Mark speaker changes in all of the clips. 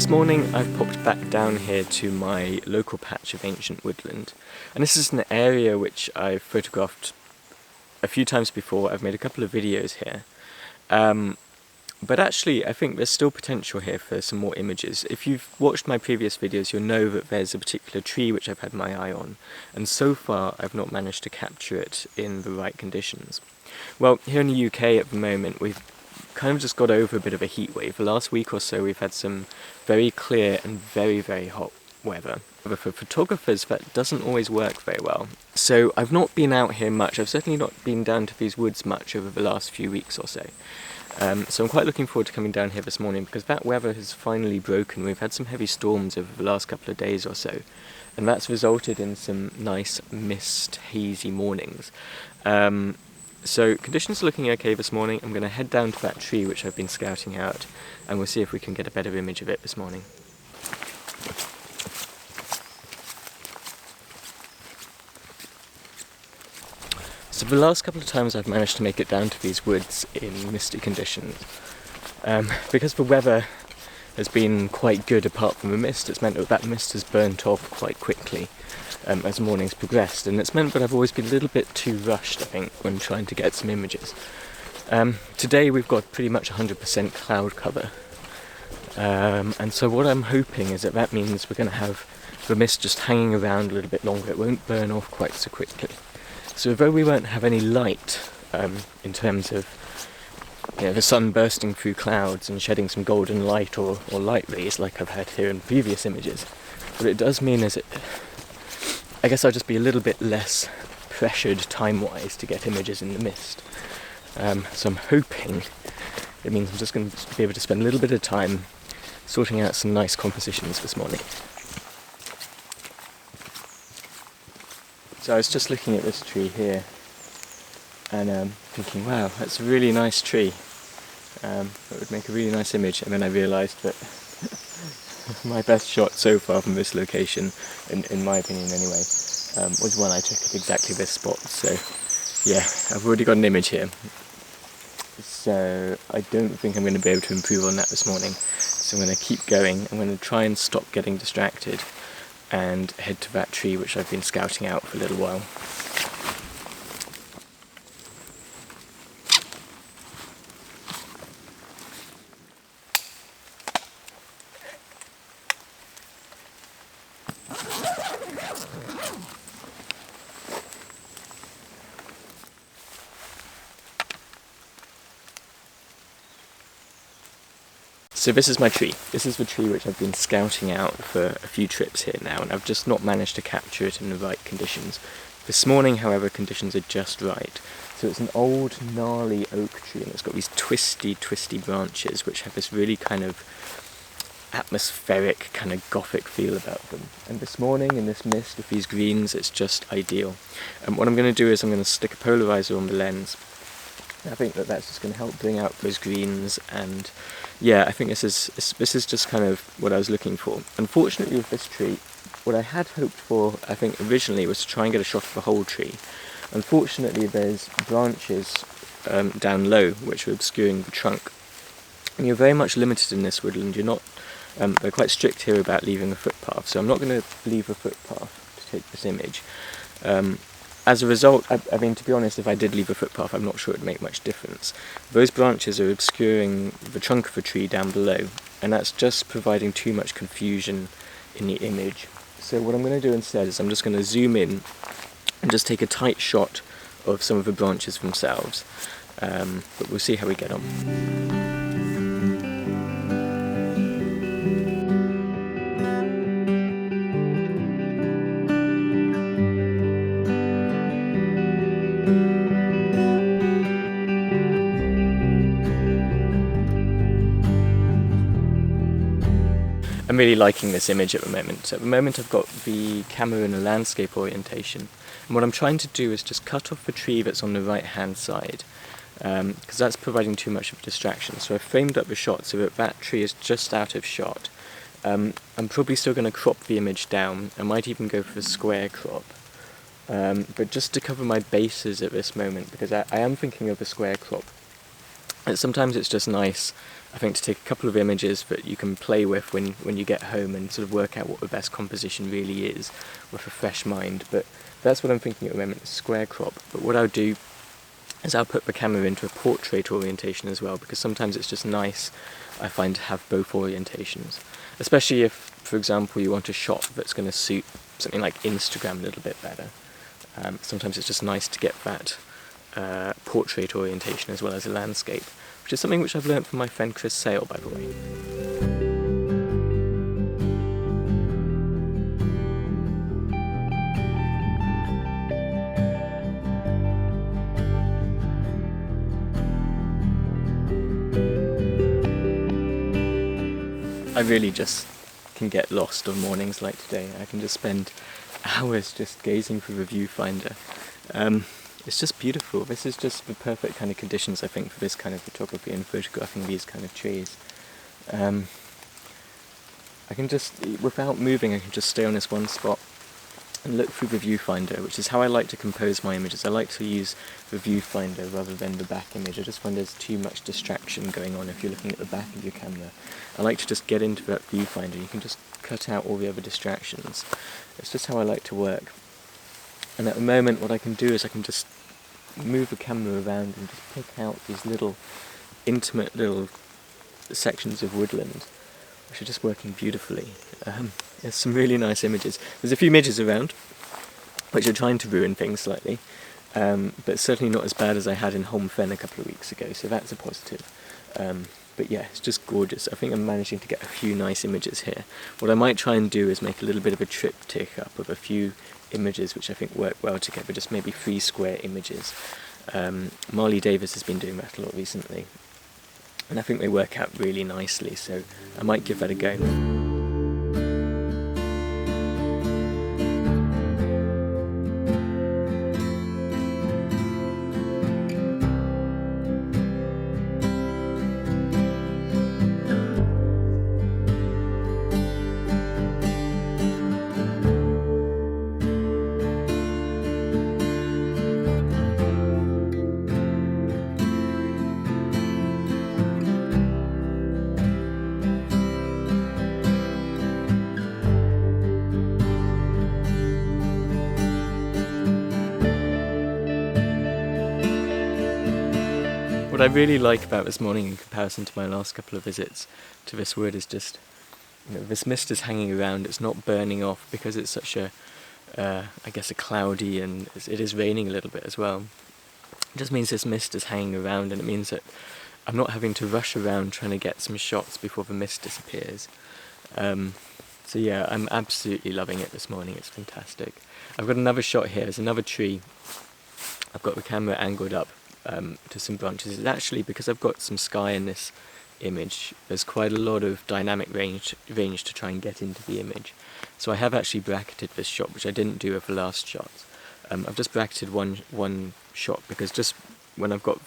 Speaker 1: This morning I've popped back down here to my local patch of ancient woodland, and this is an area which I've photographed a few times before. I've made a couple of videos here, but actually I think there's still potential here for some more images. If you've watched my previous videos, you'll know that there's a particular tree which I've had my eye on, and so far I've not managed to capture it in the right conditions. Well, here in the UK at the moment we've kind of just got over a bit of a heat wave. The last week or so we've had some very clear and very, very hot weather. But for photographers that doesn't always work very well. So I've not been out here much. I've certainly not been down to these woods much over the last few weeks or so. So I'm quite looking forward to coming down here this morning because that weather has finally broken. We've had some heavy storms over the last couple of days or so, and that's resulted in some nice mist, hazy mornings. So conditions are looking okay this morning. I'm going to head down to that tree which I've been scouting out, and we'll see if we can get a better image of it this morning. So the last couple of times I've managed to make it down to these woods in misty conditions, because the weather has been quite good apart from the mist, it's meant that mist has burnt off quite quickly as the morning's progressed, and it's meant that I've always been a little bit too rushed, I think, when trying to get some images. Today we've got pretty much 100% cloud cover, and so what I'm hoping is that means we're going to have the mist just hanging around a little bit longer. It won't burn off quite so quickly. So although we won't have any light in terms of the sun bursting through clouds and shedding some golden light or light rays like I've had here in previous images, what it does mean is I guess I'll just be a little bit less pressured time-wise to get images in the mist. So I'm hoping it means I'm just going to be able to spend a little bit of time sorting out some nice compositions this morning. So I was just looking at this tree here and thinking, wow, that's a really nice tree. That would make a really nice image, and then I realised that my best shot so far from this location, in my opinion anyway, was one I took at exactly this spot. So yeah, I've already got an image here. So I don't think I'm going to be able to improve on that this morning. So I'm going to keep going. I'm going to try and stop getting distracted and head to that tree which I've been scouting out for a little while. So this is my tree. This is the tree which I've been scouting out for a few trips here now, and I've just not managed to capture it in the right conditions. This morning, however, conditions are just right. So it's an old, gnarly oak tree, and it's got these twisty branches which have this really kind of atmospheric, kind of gothic feel about them. And this morning, in this mist with these greens, it's just ideal. And what I'm going to do is I'm going to stick a polarizer on the lens. I think that's just going to help bring out those greens, and yeah, I think this is just kind of what I was looking for. Unfortunately with this tree, what I had hoped for, I think originally, was to try and get a shot of the whole tree. Unfortunately there's branches down low which are obscuring the trunk, and you're very much limited in this woodland. You're not, they're quite strict here about leaving a footpath, so I'm not going to leave a footpath to take this image. As a result, I mean, to be honest, if I did leave a footpath, I'm not sure it would make much difference. Those branches are obscuring the trunk of a tree down below, and that's just providing too much confusion in the image. So what I'm going to do instead is I'm just going to zoom in and just take a tight shot of some of the branches themselves, but we'll see how we get on. I'm really liking this image at the moment. So at the moment I've got the camera in a landscape orientation, and what I'm trying to do is just cut off the tree that's on the right hand side, because that's providing too much of a distraction. So I've framed up the shot so that tree is just out of shot. I'm probably still going to crop the image down. I might even go for a square crop, but just to cover my bases at this moment, because I am thinking of a square crop. And sometimes it's just nice, I think, to take a couple of images that you can play with when you get home and sort of work out what the best composition really is with a fresh mind. But that's what I'm thinking at the moment, square crop. But what I'll do is I'll put the camera into a portrait orientation as well, because sometimes it's just nice, I find, to have both orientations. Especially if, for example, you want a shot that's going to suit something like Instagram a little bit better. Sometimes it's just nice to get that portrait orientation as well as a landscape, which is something which I've learnt from my friend Chris Sale, by the way. I really just can get lost on mornings like today. I can just spend hours just gazing through the viewfinder. It's just beautiful. This is just the perfect kind of conditions, I think, for this kind of photography and photographing these kind of trees. I can just, without moving, I can just stay on this one spot and look through the viewfinder, which is how I like to compose my images. I like to use the viewfinder rather than the back image. I just find there's too much distraction going on if you're looking at the back of your camera. I like to just get into that viewfinder. You can just cut out all the other distractions. It's just how I like to work. And at the moment what I can do is I can just move the camera around and just pick out these little intimate little sections of woodland, which are just working beautifully. There's some really nice images. There's a few midges around, which are trying to ruin things slightly, but certainly not as bad as I had in Holm Fen a couple of weeks ago, so that's a positive. But yeah, it's just gorgeous. I think I'm managing to get a few nice images here. What I might try and do is make a little bit of a triptych up of a few images which I think work well together, just maybe 3 square images. Marley Davis has been doing that a lot recently, and I think they work out really nicely, so I might give that a go. What I really like about this morning in comparison to my last couple of visits to this wood is just, this mist is hanging around, it's not burning off because it's such a, I guess, a cloudy, and it is raining a little bit as well. It just means this mist is hanging around, and it means that I'm not having to rush around trying to get some shots before the mist disappears. So yeah, I'm absolutely loving it this morning, it's fantastic. I've got another shot here, there's another tree. I've got the camera angled up to some branches. It's actually because I've got some sky in this image, there's quite a lot of dynamic range to try and get into the image. So I have actually bracketed this shot, which I didn't do with the last shots. I've just bracketed one shot because just when I've got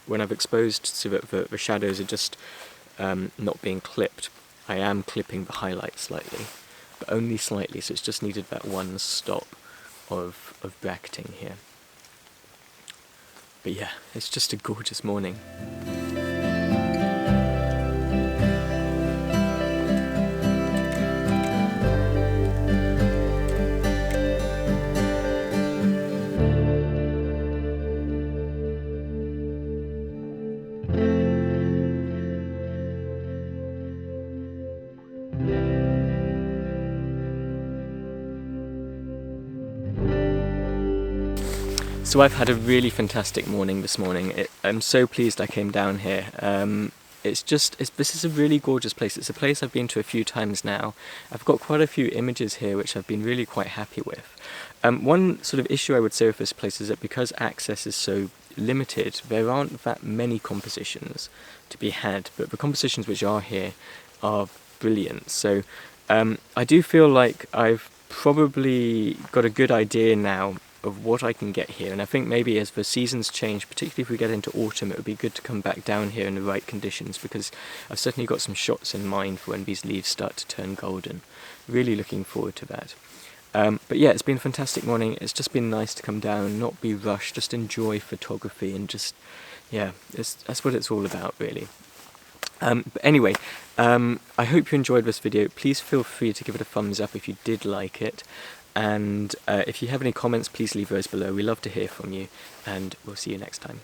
Speaker 1: when I've exposed so that the shadows are just not being clipped, I am clipping the highlights slightly, but only slightly, so it's just needed that one stop of bracketing here. But yeah, it's just a gorgeous morning. So I've had a really fantastic morning this morning. I'm so pleased I came down here. This is a really gorgeous place. It's a place I've been to a few times now. I've got quite a few images here which I've been really quite happy with. One sort of issue I would say with this place is that because access is so limited, there aren't that many compositions to be had, but the compositions which are here are brilliant. So I do feel like I've probably got a good idea now of what I can get here, and I think maybe as the seasons change, particularly if we get into autumn, it would be good to come back down here in the right conditions, because I've certainly got some shots in mind for when these leaves start to turn golden. Really looking forward to that. But yeah, it's been a fantastic morning. It's just been nice to come down, not be rushed, just enjoy photography and just Yeah, that's what it's all about, really. But anyway, I hope you enjoyed this video. Please feel free to give it a thumbs up if you did like it. And if you have any comments, please leave those below. We love to hear from you, and we'll see you next time.